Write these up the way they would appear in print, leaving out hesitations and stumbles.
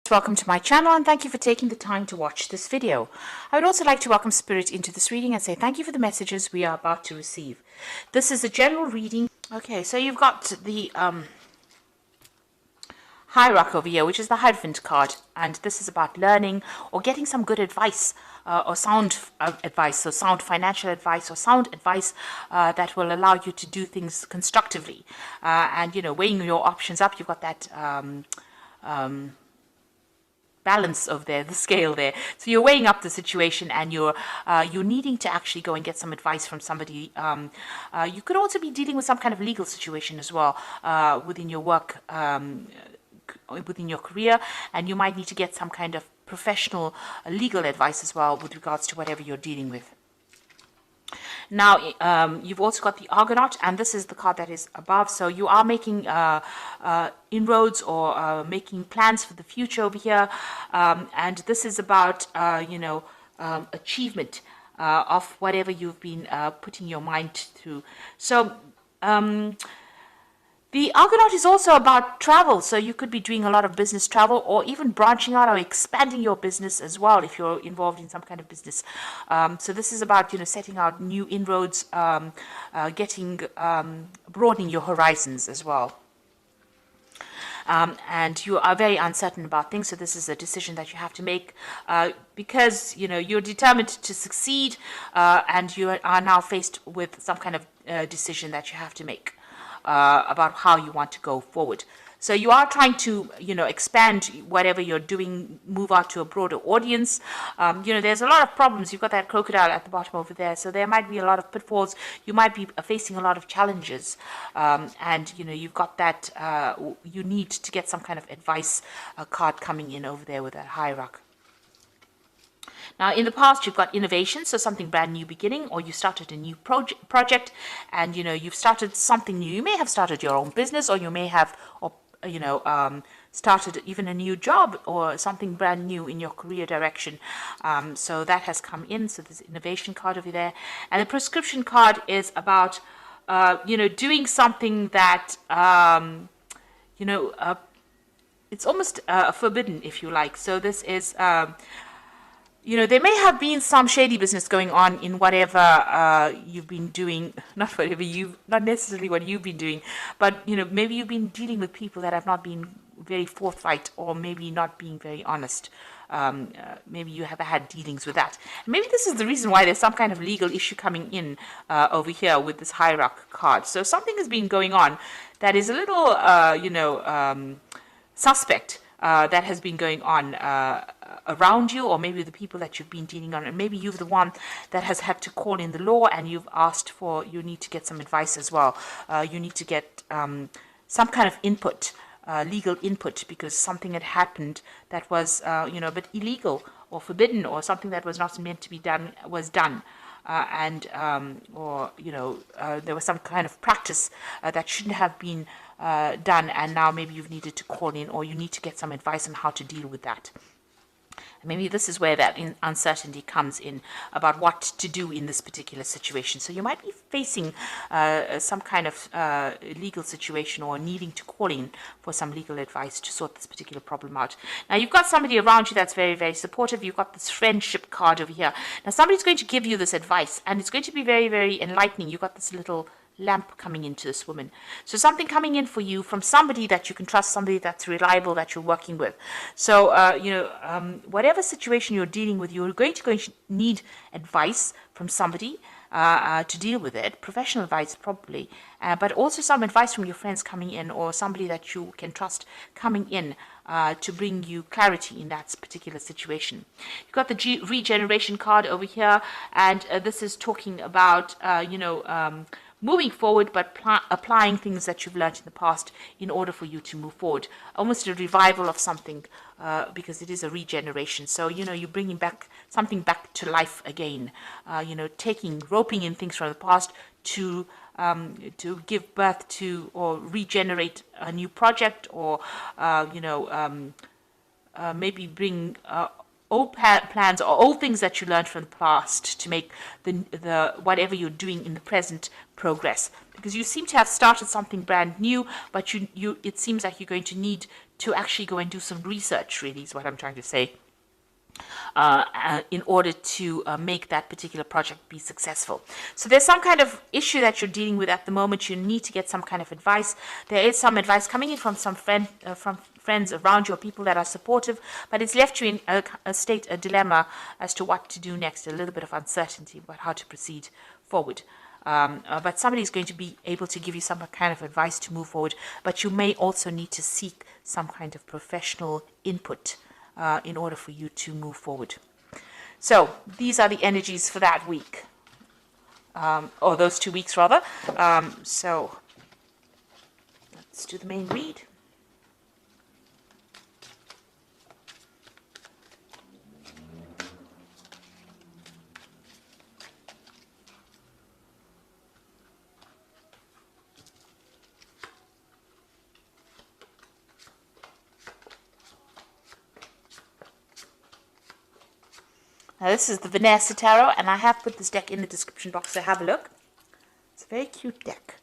Welcome to my channel and thank you for taking the time to watch this video. I would also like to welcome Spirit into this reading and say thank you for the messages we are about to receive. This is a general reading. Okay, so you've got the Hierarch over here, which is the Hierophant card, and this is about learning or getting some good advice or sound advice, so sound financial advice or sound advice that will allow you to do things constructively. And, you know, weighing your options up, you've got that balance of the scale there. So you're weighing up the situation and you're needing to actually go and get some advice from somebody. You could also be dealing with some kind of legal situation as well within your work, within your career, and you might need to get some kind of professional legal advice as well with regards to whatever you're dealing with. Now, you've also got the Argonaut, and this is the card that is above. So you are making inroads or making plans for the future over here. And this is about, achievement of whatever you've been putting your mind through. So the Argonaut is also about travel, so you could be doing a lot of business travel or even branching out or expanding your business as well if you're involved in some kind of business. So this is about, setting out new inroads, broadening your horizons as well. And you are very uncertain about things, so this is a decision that you have to make because, you're determined to succeed and you are now faced with some kind of decision that you have to make. About how you want to go forward. So you are trying to, expand whatever you're doing, move out to a broader audience. There's a lot of problems. You've got that crocodile at the bottom over there. So there might be a lot of pitfalls. You might be facing a lot of challenges. And, you've got that, you need to get some kind of advice card coming in over there with that Hierarch. Now, in the past, you've got innovation, so something brand new beginning, or you started a new project, and, you've started something new. You may have started your own business, or you may have, started even a new job or something brand new in your career direction. So that has come in, so there's innovation card over there. And the prescription card is about, doing something that, it's almost forbidden, if you like. So this is... there may have been some shady business going on in whatever you've been doing, not necessarily what you've been doing, but, maybe you've been dealing with people that have not been very forthright or maybe not being very honest. Maybe you have had dealings with that. And maybe this is the reason why there's some kind of legal issue coming in over here with this Hierarch card. So something has been going on that is a little, suspect. That has been going on around you, or maybe the people that you've been dealing on, and maybe you're the one that has had to call in the law and you've asked for, you need to get some advice as well. You need to get some kind of input, legal input, because something had happened that was, a bit illegal or forbidden, or something that was not meant to be done was done. There was some kind of practice that shouldn't have been done, and now maybe you've needed to call in, or you need to get some advice on how to deal with that. And maybe this is where that uncertainty comes in about what to do in this particular situation. So you might be facing some kind of legal situation or needing to call in for some legal advice to sort this particular problem out. Now, you've got somebody around you that's very, very supportive. You've got this friendship card over here. Now, somebody's going to give you this advice, and it's going to be very, very enlightening. You've got this little lamp coming into this woman. So something coming in for you from somebody that you can trust, somebody that's reliable, that you're working with. So, whatever situation you're dealing with, you're going to need advice from somebody to deal with it, professional advice probably, but also some advice from your friends coming in, or somebody that you can trust coming in to bring you clarity in that particular situation. You've got the regeneration card over here, and this is talking about, moving forward, but applying things that you've learned in the past in order for you to move forward. Almost a revival of something, because it is a regeneration. So, you're bringing something back to life again. Roping in things from the past to give birth to or regenerate a new project, or, maybe bring old plans or old things that you learned from the past to make the whatever you're doing in the present progress. Because you seem to have started something brand new, but it seems like you're going to need to actually go and do some research, really, is what I'm trying to say, in order to make that particular project be successful. So there's some kind of issue that you're dealing with at the moment. You need to get some kind of advice. There is some advice coming in from some friends around you, or people that are supportive, but it's left you in a dilemma as to what to do next, a little bit of uncertainty about how to proceed forward. But somebody is going to be able to give you some kind of advice to move forward, but you may also need to seek some kind of professional input in order for you to move forward. So these are the energies for that week, or those 2 weeks rather. So let's do the main read. Now this is the Vanessa Tarot, and I have put this deck in the description box, so have a look. It's a very cute deck.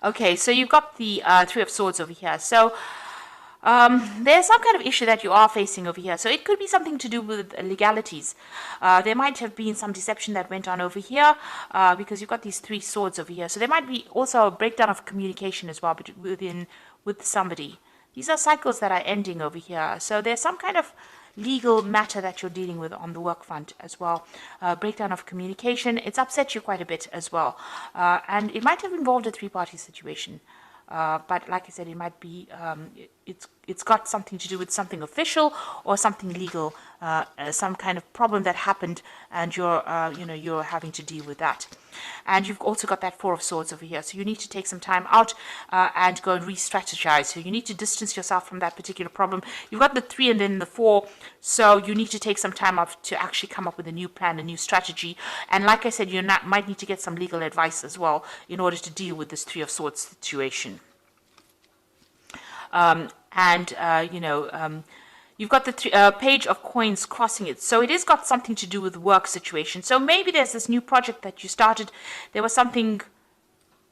Okay, so you've got the Three of Swords over here. So there's some kind of issue that you are facing over here. So it could be something to do with legalities. There might have been some deception that went on over here, because you've got these three swords over here. So there might be also a breakdown of communication as well with somebody. These are cycles that are ending over here. So there's some kind of legal matter that you're dealing with on the work front as well. Breakdown of communication. It's upset you quite a bit as well. And it might have involved a three-party situation. But like I said, it might be, it's got something to do with something official or something legal, some kind of problem that happened, and you're having to deal with that. And you've also got that Four of Swords over here. So you need to take some time out and go and re-strategize. So you need to distance yourself from that particular problem. You've got the 3 and then the 4. So you need to take some time off to actually come up with a new plan, a new strategy. And like I said, might need to get some legal advice as well in order to deal with this Three of Swords situation. You've got the Page of Coins crossing it. So it has got something to do with work situation. So maybe there's this new project that you started. There was something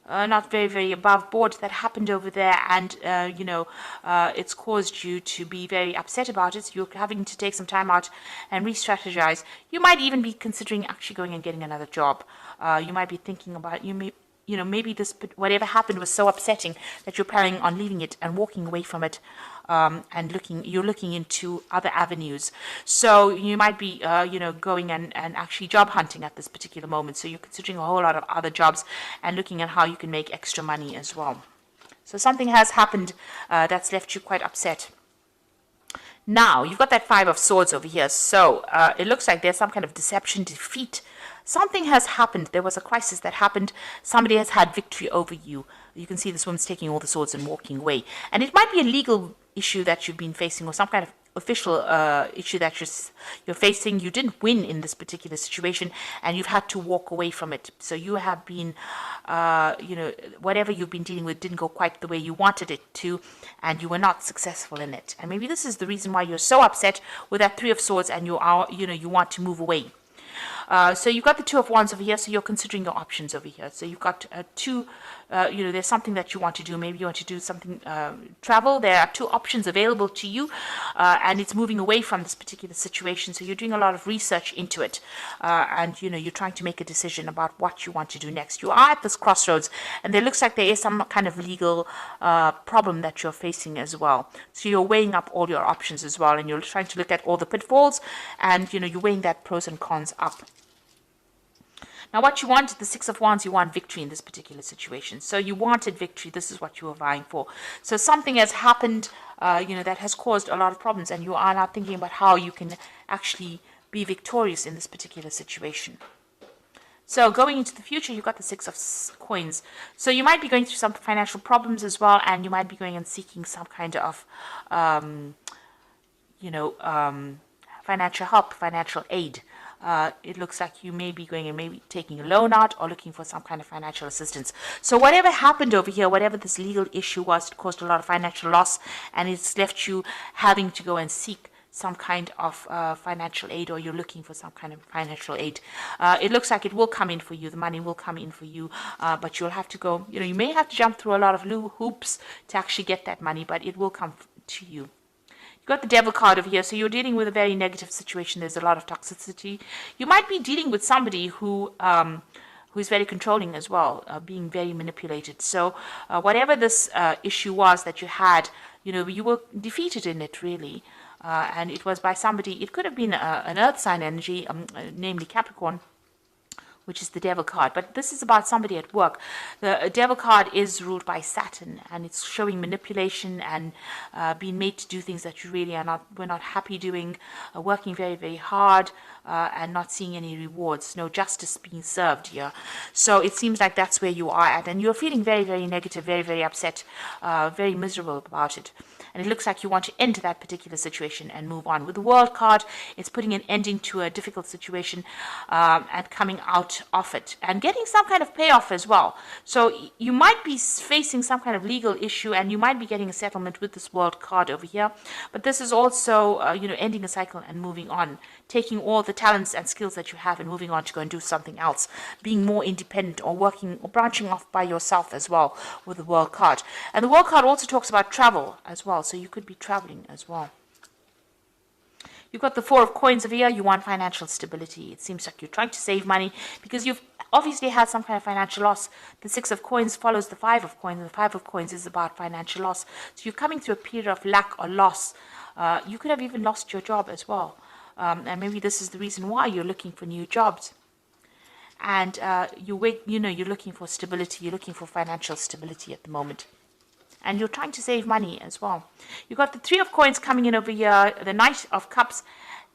not very, very above board that happened over there, and it's caused you to be very upset about it. So you're having to take some time out and re-strategize. You might even be considering actually going and getting another job. You might be thinking about, maybe whatever happened was so upsetting that you're planning on leaving it and walking away from it, and you're looking into other avenues. So you might be, going and actually job hunting at this particular moment. So you're considering a whole lot of other jobs and looking at how you can make extra money as well. So something has happened that's left you quite upset. Now, you've got that Five of Swords over here. So it looks like there's some kind of deception, defeat. Something has happened. There was a crisis that happened. Somebody has had victory over you. You can see this woman's taking all the swords and walking away. And it might be a legal issue that you've been facing, or some kind of official issue that you're facing. You didn't win in this particular situation, and you've had to walk away from it. So you have been, whatever you've been dealing with didn't go quite the way you wanted it to, and you were not successful in it. And maybe this is the reason why you're so upset with that Three of Swords, and you want to move away. So you've got the Two of Wands over here, so you're considering your options over here. So you've got there's something that you want to do. Maybe you want to do something, travel. There are two options available to you, and it's moving away from this particular situation. So you're doing a lot of research into it, and you're trying to make a decision about what you want to do next. You are at this crossroads, and there looks like there is some kind of legal problem that you're facing as well. So you're weighing up all your options as well, and you're trying to look at all the pitfalls, and you're weighing that pros and cons up. Now, what you want, the Six of Wands, you want victory in this particular situation. So you wanted victory. This is what you were vying for. So something has happened, that has caused a lot of problems, and you are now thinking about how you can actually be victorious in this particular situation. So going into the future, you've got the Six of Coins. So you might be going through some financial problems as well, and you might be going and seeking some kind of, financial help, financial aid. It looks like you may be going and maybe taking a loan out or looking for some kind of financial assistance. So whatever happened over here, whatever this legal issue was, it caused a lot of financial loss, and it's left you having to go and seek some kind of financial aid, or you're looking for some kind of financial aid. It looks like it will come in for you. The money will come in for you, but you'll have to go, you may have to jump through a lot of hoops to actually get that money, but it will come to you. You got the devil card over here, so you're dealing with a very negative situation. There's a lot of toxicity. You might be dealing with somebody who is very controlling as well, being very manipulated. So whatever this issue was that you had, you were defeated in it, really. And it was by somebody. It could have been an earth sign energy, namely Capricorn, which is the devil card. But this is about somebody at work. The devil card is ruled by Saturn, and it's showing manipulation and being made to do things that you really we're not happy doing, working very, very hard, and not seeing any rewards, no justice being served here. So it seems like that's where you are at, and you're feeling very, very negative, very, very upset, very miserable about it. And it looks like you want to end that particular situation and move on. With the World card, it's putting an ending to a difficult situation and coming out of it and getting some kind of payoff as well. So you might be facing some kind of legal issue, and you might be getting a settlement with this World card over here. But this is also, ending a cycle and moving on, taking all the talents and skills that you have and moving on to go and do something else, being more independent or working or branching off by yourself as well with the World card. And the World card also talks about travel as well, so you could be traveling as well. You've got the Four of Coins over here. You want financial stability. It seems like you're trying to save money because you've obviously had some kind of financial loss. The Six of Coins follows the Five of Coins, and the Five of Coins is about financial loss. So you're coming through a period of lack or loss. You could have even lost your job as well. And maybe this is the reason why you're looking for new jobs. And you're looking for stability. You're looking for financial stability at the moment. And you're trying to save money as well. You've got the Three of Coins coming in over here, the Knight of Cups,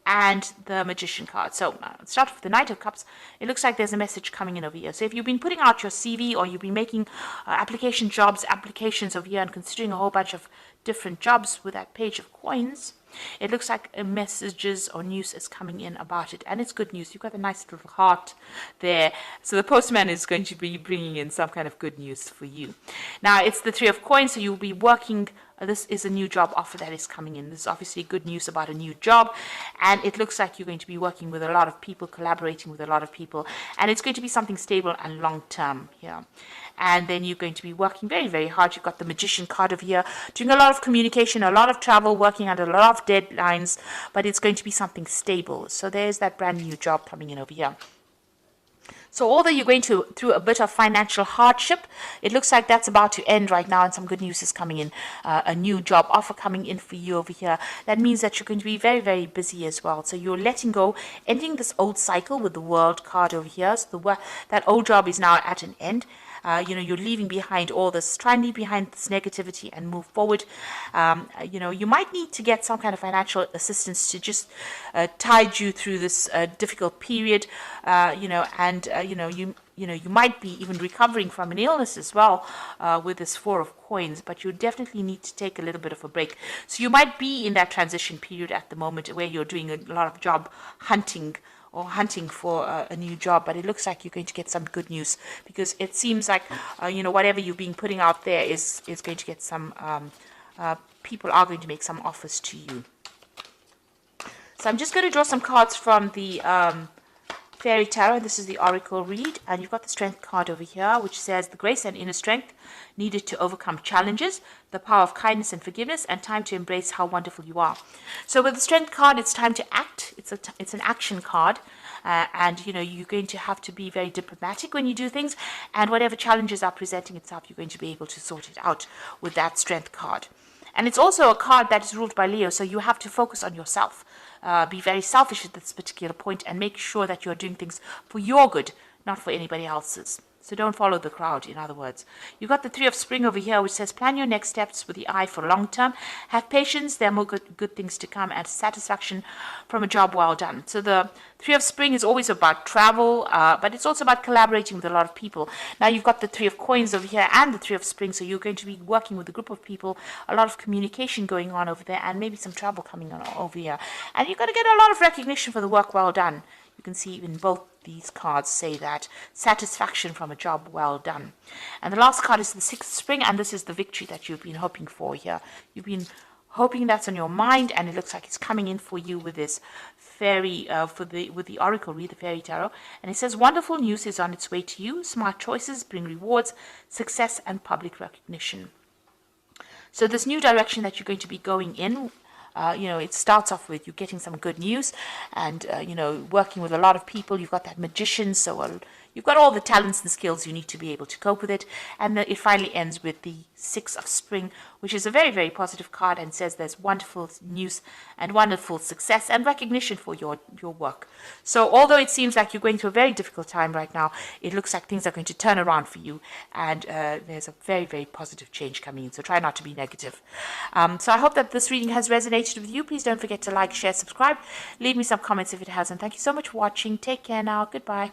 and the Magician card. So let's start with the Knight of Cups. It looks like there's a message coming in over here. So if you've been putting out your CV, or you've been making applications over here and considering a whole bunch of different jobs with that Page of Coins, it looks like messages or news is coming in about it, and it's good news. You've got a nice little heart there. So the postman is going to be bringing in some kind of good news for you. Now, it's the Three of Coins, so you'll be working. This is a new job offer that is coming in. This is obviously good news about a new job, and it looks like you're going to be working with a lot of people, collaborating with a lot of people, and it's going to be something stable and long-term here. And then you're going to be working very, very hard. You've got the Magician card over here, doing a lot of communication, a lot of travel, working under a lot of deadlines, but it's going to be something stable. So there's that brand new job coming in over here. So although you're going through a bit of financial hardship, it looks like that's about to end right now, and some good news is coming in. A new job offer coming in for you over here. That means that you're going to be very, very busy as well. So you're letting go, ending this old cycle with the World card over here. So that old job is now at an end. You're leaving behind all this, try and leave behind this negativity and move forward. You might need to get some kind of financial assistance to just tide you through this difficult period, you might be even recovering from an illness as well with this Four of Coins, but you definitely need to take a little bit of a break. So you might be in that transition period at the moment where you're doing a lot of job hunting or hunting for a new job, but it looks like you're going to get some good news, because it seems like whatever you've been putting out there is going to get some people are going to make some offers to you. So I'm just going to draw some cards from the Fairy Tarot. This is the Oracle read, and you've got the Strength card over here, which says the grace and inner strength needed to overcome challenges, the power of kindness and forgiveness, and time to embrace how wonderful you are. So with the Strength card, it's time to act. It's an action card, and you're going to have to be very diplomatic when you do things, and whatever challenges are presenting itself, you're going to be able to sort it out with that Strength card. And it's also a card that is ruled by Leo, so you have to focus on yourself. Be very selfish at this particular point and make sure that you're doing things for your good, not for anybody else's. So don't follow the crowd, in other words. You've got the Three of Spring over here, which says plan your next steps with the eye for long term. Have patience, there are more good things to come, and satisfaction from a job well done. So the Three of Spring is always about travel, but it's also about collaborating with a lot of people. Now you've got the Three of Coins over here and the Three of Spring, so you're going to be working with a group of people, a lot of communication going on over there, and maybe some travel coming on over here. And you're going to get a lot of recognition for the work well done. You can see in both these cards say that satisfaction from a job well done. And the last card is the Sixth Spring, and this is the victory that you've been hoping for here. You've been hoping that's on your mind, and it looks like it's coming in for you with this fairy, with the Oracle read, the Fairy Tarot. And it says wonderful news is on its way to you. Smart choices bring rewards, success, and public recognition. So this new direction that you're going to be going in, it starts off with you getting some good news and, working with a lot of people. You've got that magician, so you've got all the talents and skills you need to be able to cope with it. And then it finally ends with the Six of Spring, which is a very, very positive card and says there's wonderful news and wonderful success and recognition for your work. So although it seems like you're going through a very difficult time right now, it looks like things are going to turn around for you, and there's a very, very positive change coming in. So try not to be negative. So I hope that this reading has resonated with you. Please don't forget to like, share, subscribe. Leave me some comments if it hasn't. Thank you so much for watching. Take care now. Goodbye.